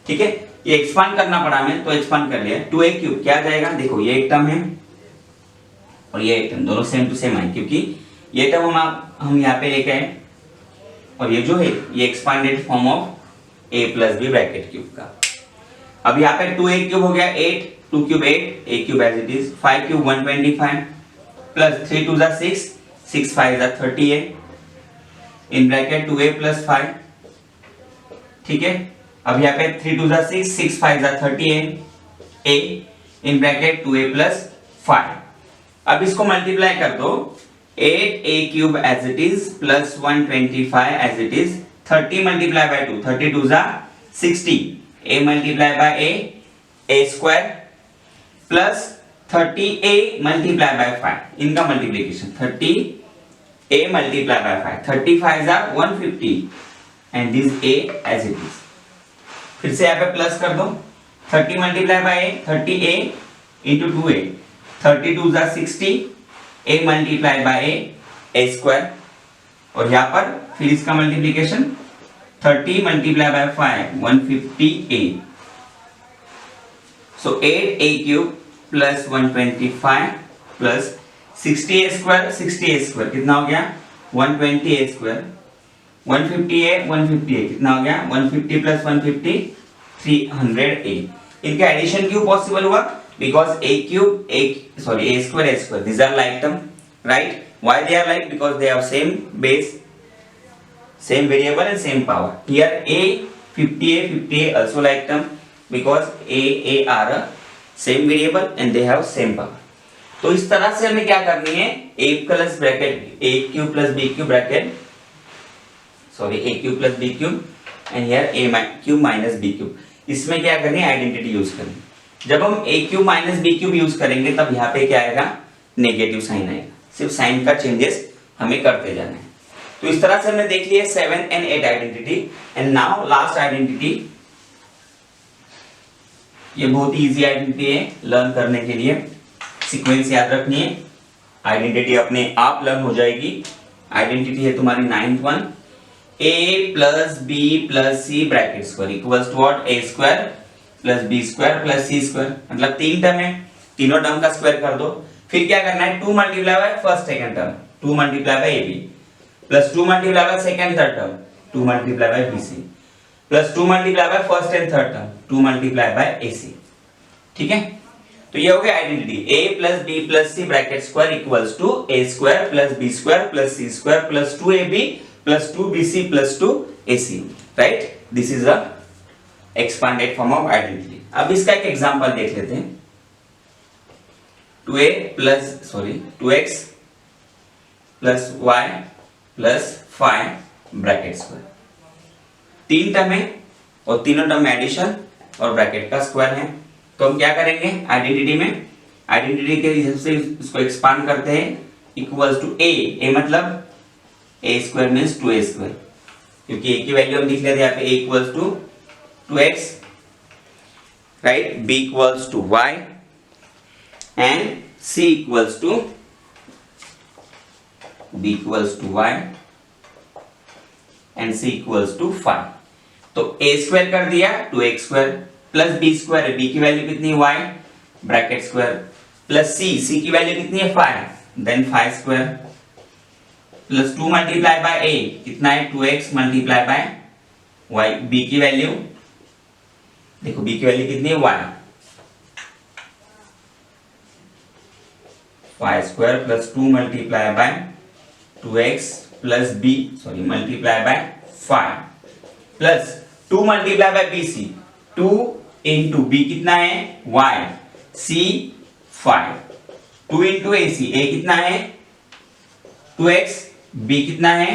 ठीक है, ये एक्सपांड करना पड़ा हमें, तो एक्सपांड कर लिया। 2a क्यूब क्या जाएगा, देखो ये एक टर्म है और ये एक टर्म, दोनों सेम टू सेम है, क्योंकि ये टर्म हम यहाँ पे लेके आए, और ये जो है ये expanded form of a plus b bracket cube का। अब यहाँ पे 2a क्यूब हो गया 8, 2 cube 8, a cube as it is, 5 cube 125 plus 3 2 जा 6, 6 5 जा 38 इन ब्रैकेट 2a प्लस 5। ठीक है, अब यहाँ पे 3 2 जा 6, 6 5 जा 38 a in bracket 2a plus 5। अब इसको मल्टीप्लाई कर दो, 8a cube as it is plus 125 as it is, 30 multiply by 2, 30 2 जा 60, a multiply by a square plus 30a multiply by 5, इनका मल्टीप्लिकेशन 30a मल्टीप्लाई बाय 5, 35 जा 150 and this a as it is. फिर से यहाँ पे प्लस कर दो, 30 multiply bye 30a into 2a, 32 जा 60, a multiply by a square, और यहाँ पर फिर इसका multiplication 30 multiply by 5 150a, so 8a cube plus 125 plus 60a square कितना हो गया 120a स्क्वायर, 150a कितना हो गया 150 प्लस 150 300a। इनका एडिशन क्यों पॉसिबल हुआ, because a square these are like term, right? Why they are like? Because they have same base, same variable and same power. Here a 50a also like term, because a are a same variable and they have same power. तो इस तरह से हमें क्या करनी है, a plus bracket a cube plus b cube bracket a cube plus b cube and here a cube minus b cube, इसमें क्या करनी है, आइडेंटिटी यूज करनी। जब हम a cube minus b cube use करेंगे तब यहाँ पे क्या आएगा, नेगेटिव साइन आएगा, सिर्फ साइन का चेंजेस हमें करते जाना है। तो इस तरह से हमने देख लिया 7 and 8 identity. And now last identity, ये बहुत ही इजी आइडेंटिटी है लर्न करने के लिए, सीक्वेंस याद रखनी है, आइडेंटिटी अपने आप लर्न हो जाएगी। आइडेंटिटी है तुम्हारी 9th one, a plus b plus c bracket square equals to what, a square plus b square plus c square, मतलब 3 टर्म है, तीनों टर्म का स्क्वायर कर दो। फिर क्या करना है, 2 multiply by first second term, 2 multiply by ab plus 2 multiply by second third term, 2 multiply by bc plus 2 multiply by first and third term, 2 multiply by ac। ठीक है, तो ये हो गया identity, a plus b plus c bracket square equals to a square plus b square plus c square plus 2ab plus 2bc plus 2ac, right? This is the expanded form of identity. अब इसका एक एग्जांपल देख लेते हैं, 2x plus y plus 5 bracket square, 3 term है और तीनों टर्म में एडिशन और ब्रैकेट का स्क्वायर है। तो हम क्या करेंगे, आइडेंटिटी के हिसाब से इसको एक्सपांड करते हैं, इक्वल्स टू a मतलब a square means 2a square, क्योंकि a की वैल्यू हम लिख लेते हैं यहाँ पे, a equals to 2x, right? b equals to y and c equals to y and c equals to 5। तो a स्क्वायर कर दिया 2x square plus b square है, b की वैल्यू कितनी है y bracket square plus c की वैल्यू कितनी है 5, then 5 square plus 2 multiply by a कितना है 2x multiply by y, b की वैल्यू देखो b की वैल्यू कितनी है y square plus 2 multiply bye 2x plus b sorry multiply by 5 plus 2 multiply by bc 2 into b कितना है y c 5 2 into ac a कितना है 2x b कितना है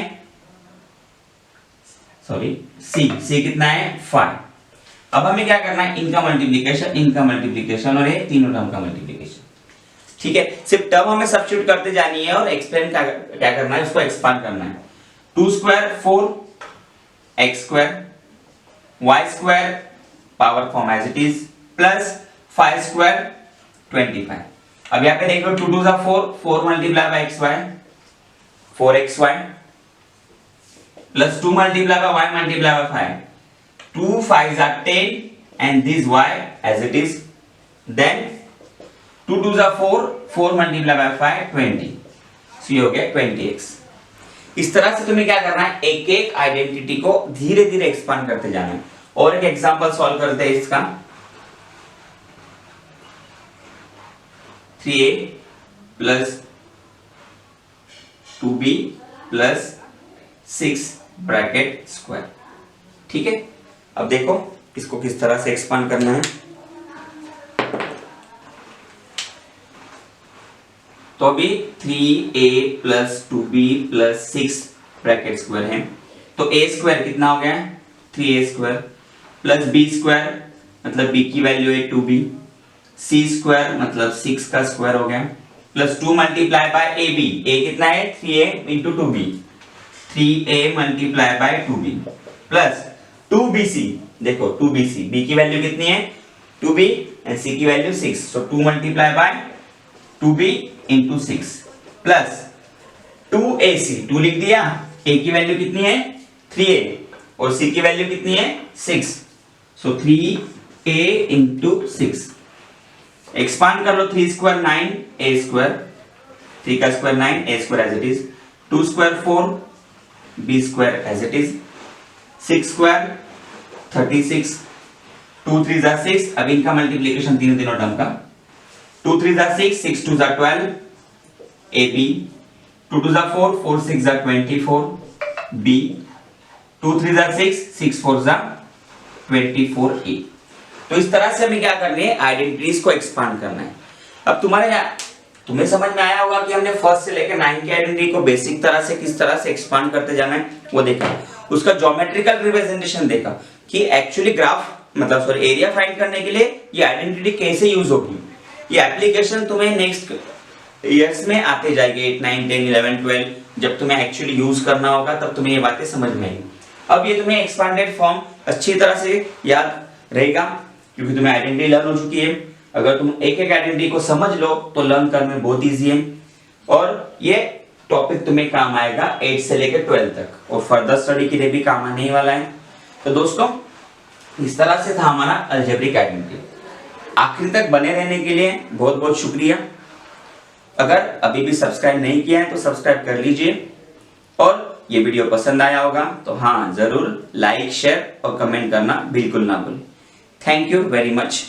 सॉरी c कितना है 5। अब हमें क्या करना है इनका मल्टीप्लिकेशन और ये तीनों टर्म का मल्टीप्लिकेशन। ठीक है, सिर्फ टर्म हमें सब्स्टिट्यूट करते जानी है और एक्सप्लेन क्या करना है उसको एक्सपांड करना है। 2 square 4 x square y square power form as it is plus 5 square 25। अब यहां पे देख लो 2 2 जा 4 4 multiply by xy 4xy plus 2 multiply by y multiply by 5 2 5 are 10 and this y as it is, then 2 2 are 4 4 multiplied by 5 20, so ये हो गया 20x। इस तरह से तुम्हें क्या करना है एक एक आइडेंटिटी को धीरे धीरे एक्सपांड करते जाना है। और एक एग्जांपल सॉल्व करते हैं इसका 3a plus 2b plus 6 bracket square. ठीक है, अब देखो इसको किस तरह से एक्सपांड करना है। तो अभी 3a plus 2b plus 6 bracket square है, तो a स्क्वायर कितना हो गया 3a square plus b square मतलब b की वैल्यू है 2b, c स्क्वायर मतलब 6 का स्क्वायर हो गया plus 2 multiply by ab, a कितना है 3a into 2b 3a multiply by 2b plus 2bc, देखो 2bc b की वैल्यू कितनी है 2b एंड c की वैल्यू 6, सो 2 multiply bye 2b into 6 plus 2ac 2 लिख दिया, a की वैल्यू कितनी है 3a और c की वैल्यू कितनी है 6, सो 3a इंटू 6। एक्सपांड कर लो 3 स्क्वायर 9 a स्क्वायर 3 का square 9 a square as it is 2 square 4 b square as it is 6 square 36 2 3 जा 6। अब इनका मल्टीप्लिकेशन तीनों टर्म का 2 3 जा 6 6 2 जा 12 ab 2 2 जा 4 4 6 जा 24 b 2 3 जा 6 6 4 जा 24 a। तो इस तरह से हमें क्या करना है आइडेंटिटीज को एक्सपांड करना है। अब तुम्हें समझ में आया होगा कि हमने फर्स्ट से लेकर 9 की आइडेंटिटी को बेसिक तरह से किस तरह से एक्सपांड करते जाना है वो देखा, उसका ज्योमेट्रिकल रिप्रेजेंटेशन देखा कि एक्चुअली ग्राफ मतलब सॉरी एरिया फाइंड करने के लिए ये आइडेंटिटी कैसे यूज होगी। ये एप्लीकेशन तुम्हें नेक्स्ट ईयर्स में आते जाएंगे 8 9 10 11 12, जब तुम्हें एक्चुअली यूज करना होगा तब तुम्हें ये बातें समझ में आएंगी। अब ये तुम्हें एक्सपांडेड फॉर्म अच्छी तरह से याद रहेगा क्योंकि तुम्हें आइडेंटिटी लर्न हो चुकी है। अगर तुम एक एक आइडेंटिटी को समझ लो तो लर्न करने में बहुत इजी है और ये टॉपिक तुम्हें काम आएगा 8 से लेकर 12 तक और फर्दर स्टडी के लिए भी काम आने वाला है। तो दोस्तों इस तरह से था हमारा अलजेब्रिक आइडेंटिटी। आखिर तक बने रहने के लिए बहुत बहुत शुक्रिया। अगर अभी भी सब्सक्राइब नहीं किया है तो सब्सक्राइब कर लीजिए और ये वीडियो पसंद आया होगा तो हाँ जरूर लाइक शेयर और कमेंट करना बिल्कुल ना भूलें। Thank you very much.